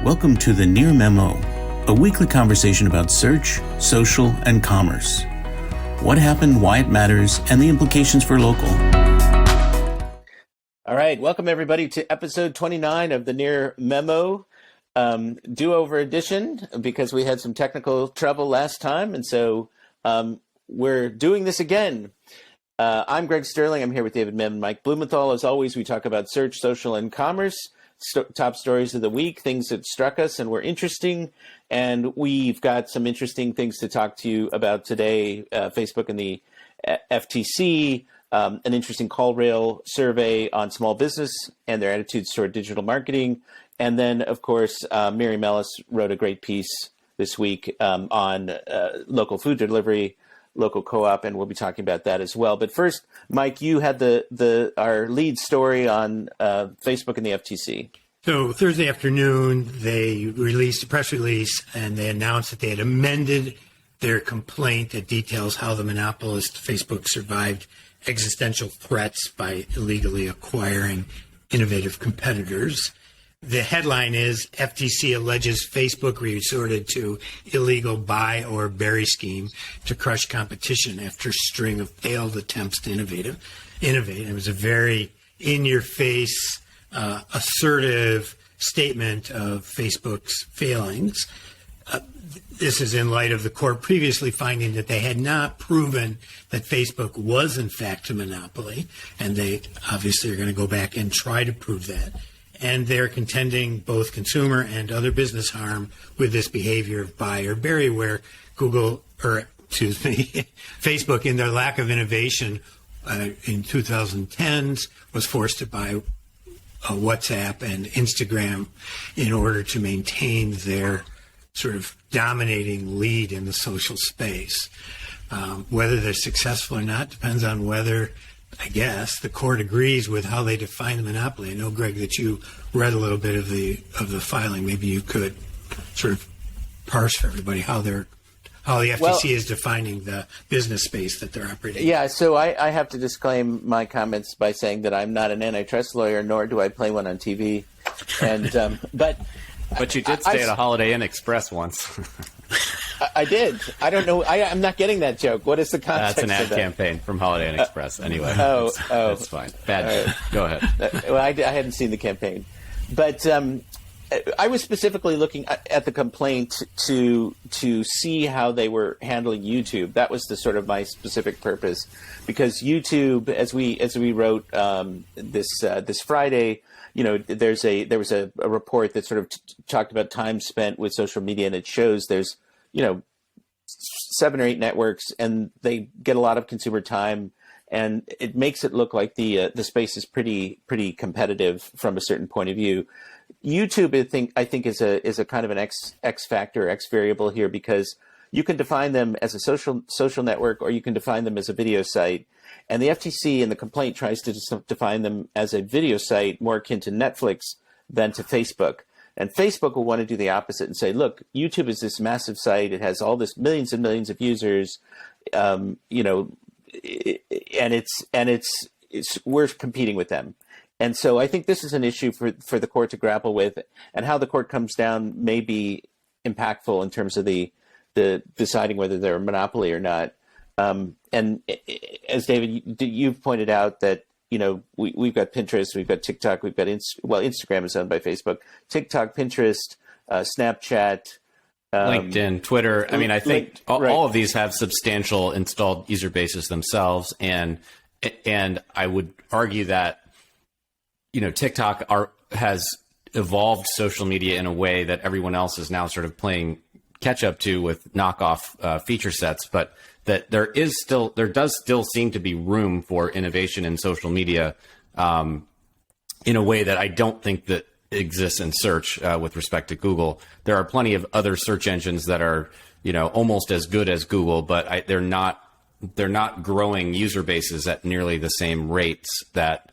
Welcome to the Near Memo, a weekly conversation about search, social, and commerce. What happened, why it matters, and the implications for local. All right, welcome everybody to episode 29 of the Near Memo do-over edition, because we had some technical trouble last time, and so we're doing this again. I'm Greg Sterling. I'm here with David Mem and Mike Blumenthal. As always, we talk about search, social, and commerce, top stories of the week, things that struck us and were interesting. And we've got some interesting things to talk to you about today. Facebook and the FTC, an interesting CallRail survey on small business and their attitudes toward digital marketing. And then, of course, Mary Mellis wrote a great piece this week on local food delivery, local co-op, and we'll be talking about that as well. But first, Mike, you had our lead story on Facebook and the FTC. So Thursday afternoon, they released a press release and they announced that they had amended their complaint that details how the monopolist Facebook survived existential threats by illegally acquiring innovative competitors. The headline is, FTC alleges Facebook resorted to illegal buy or bury scheme to crush competition after string of failed attempts to innovate. It was a very in-your-face, assertive statement of Facebook's failings. This is in light of the court previously finding that they had not proven that Facebook was in fact a monopoly, and they obviously are going to go back and try to prove that. And they're contending both consumer and other business harm with this behavior of buy or bury, where Facebook, in their lack of innovation in 2010s, was forced to buy WhatsApp and Instagram in order to maintain their sort of dominating lead in the social space. Whether they're successful or not depends on whether, I guess, the court agrees with how they define the monopoly. I know, Greg, that you read a little bit of the filing. Maybe you could sort of parse for everybody how the FTC is defining the business space that they're operating in. Yeah, so I have to disclaim my comments by saying that I'm not an antitrust lawyer, nor do I play one on TV. And but you did stay at a Holiday Inn Express once. I did. I don't know. I'm not getting that joke. What is the context That's an ad of that? campaign from Holiday Inn Express. Anyway, that's fine. Bad. Right. Go ahead. Well, I hadn't seen the campaign, but I was specifically looking at the complaint to see how they were handling YouTube. That was the sort of my specific purpose, because YouTube, as we wrote this Friday, there was a report that sort of talked about time spent with social media, and it shows there's 7 or 8 networks, and they get a lot of consumer time, and it makes it look like the space is pretty competitive from a certain point of view. YouTube, I think is a kind of an X factor, X variable here, because you can define them as a social network, or you can define them as a video site. And the FTC in the complaint tries to define them as a video site more akin to Netflix than to Facebook. And Facebook will want to do the opposite and say, look, YouTube is this massive site. It has all this millions and millions of users, and we're competing with them. And so I think this is an issue for the court to grapple with, and how the court comes down may be impactful in terms of the deciding whether they're a monopoly or not. And as David, you've pointed out that, we've got Pinterest, we've got TikTok, we've got Instagram is owned by Facebook, TikTok, Pinterest, Snapchat, LinkedIn, Twitter. I mean, I think all of these have substantial installed user bases themselves, and I would argue that TikTok has evolved social media in a way that everyone else is now sort of playing catch up to with knockoff feature sets, but that there does still seem to be room for innovation in social media in a way that I don't think that exists in search with respect to Google. There are plenty of other search engines that are, almost as good as Google, but they're not growing user bases at nearly the same rates that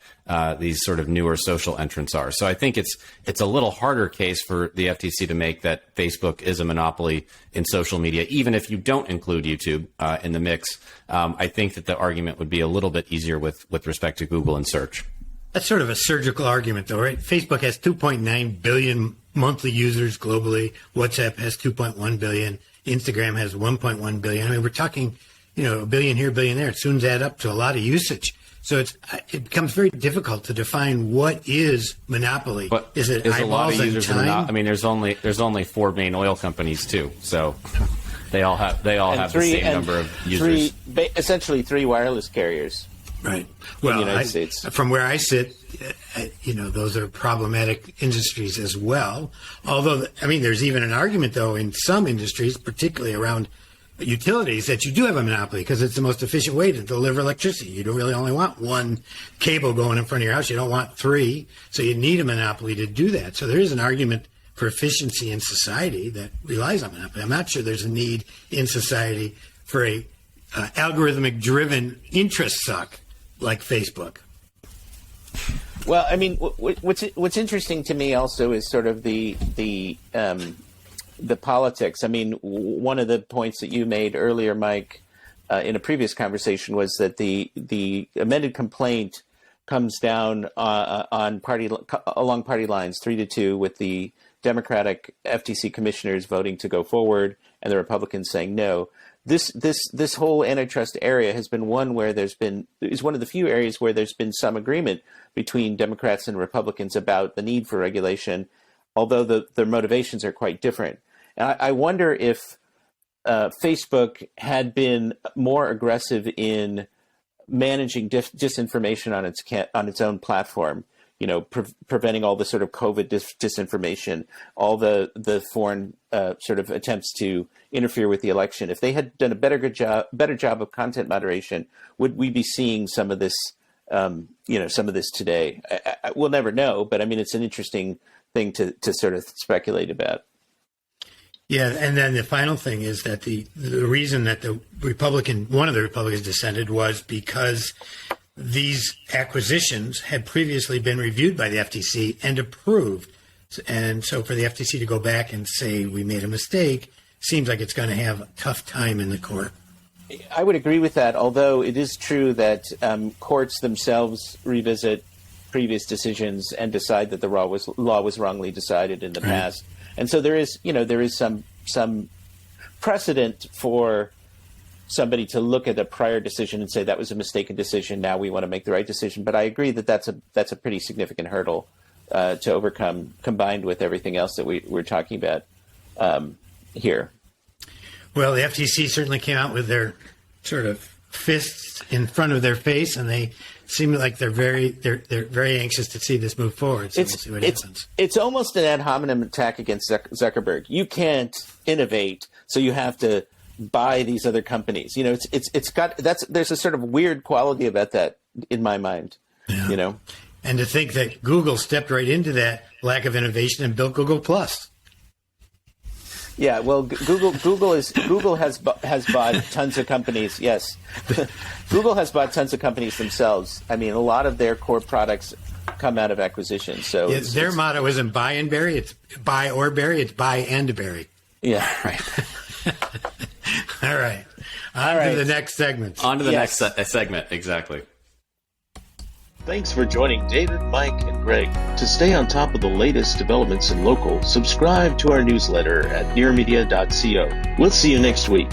these sort of newer social entrants are. So I think it's a little harder case for the FTC to make that Facebook is a monopoly in social media, even if you don't include YouTube in the mix. I think that the argument would be a little bit easier with respect to Google and search. That's sort of a surgical argument, though, right? Facebook has 2.9 billion monthly users globally. WhatsApp has 2.1 billion. Instagram has 1.1 billion. I mean, we're talking, a billion here, billion there. It soon adds up to a lot of usage. So it becomes very difficult to define what is monopoly. But is it a lot of eyeballs users and time? I mean, there's only 4 main oil companies too, so they all have the same number of users. Essentially 3 wireless carriers. Right. In Well, the United States. From where I sit, those are problematic industries as well. Although, I mean, there's even an argument, though, in some industries, particularly around utilities, that you do have a monopoly because it's the most efficient way to deliver electricity. You don't really only want one cable going in front of your house. You don't want 3. So you need a monopoly to do that. So there is an argument for efficiency in society that relies on monopoly. I'm not sure there's a need in society for a algorithmic-driven interest suck like Facebook. Well, I mean, what's interesting to me also is sort of the politics. I mean, one of the points that you made earlier, Mike, in a previous conversation was that the amended complaint comes down along party lines, 3-2, with the Democratic FTC commissioners voting to go forward and the Republicans saying no. This whole antitrust area has been one where is one of the few areas where there's been some agreement between Democrats and Republicans about the need for regulation, although their motivations are quite different. And I wonder if Facebook had been more aggressive in managing disinformation on its own platform, preventing all the sort of COVID disinformation, all the foreign sort of attempts to interfere with the election. If they had done a better job of content moderation, would we be seeing some of this, some of this today? We'll never know, but I mean, it's an interesting thing to sort of speculate about. Yeah, and then the final thing is that the reason that one of the Republicans dissented was because these acquisitions had previously been reviewed by the FTC and approved. And so for the FTC to go back and say we made a mistake seems like it's going to have a tough time in the court. I would agree with that, although it is true that courts themselves revisit previous decisions and decide that the law was wrongly decided in the past. And so there is some precedent for somebody to look at a prior decision and say that was a mistaken decision. Now we want to make the right decision. But I agree that that's a pretty significant hurdle to overcome, combined with everything else that we're talking about here. Well, the FTC certainly came out with their sort of fists in front of their face, and they seem like they're very anxious to see this move forward. So we'll see what happens. It's almost an ad hominem attack against Zuckerberg. You can't innovate, so you have to buy these other companies. There's a sort of weird quality about that in my mind. Yeah. And to think that Google stepped right into that lack of innovation and built Google Plus. Yeah, well, Google has bought tons of companies. Yes, Google has bought tons of companies themselves. I mean, a lot of their core products come out of acquisitions. So their motto isn't buy and bury; it's buy or bury. It's buy and bury. Yeah, right. All right. On to the next segment. On to the next segment. Exactly. Thanks for joining David, Mike, and Greg. To stay on top of the latest developments in local, subscribe to our newsletter at nearmedia.co. We'll see you next week.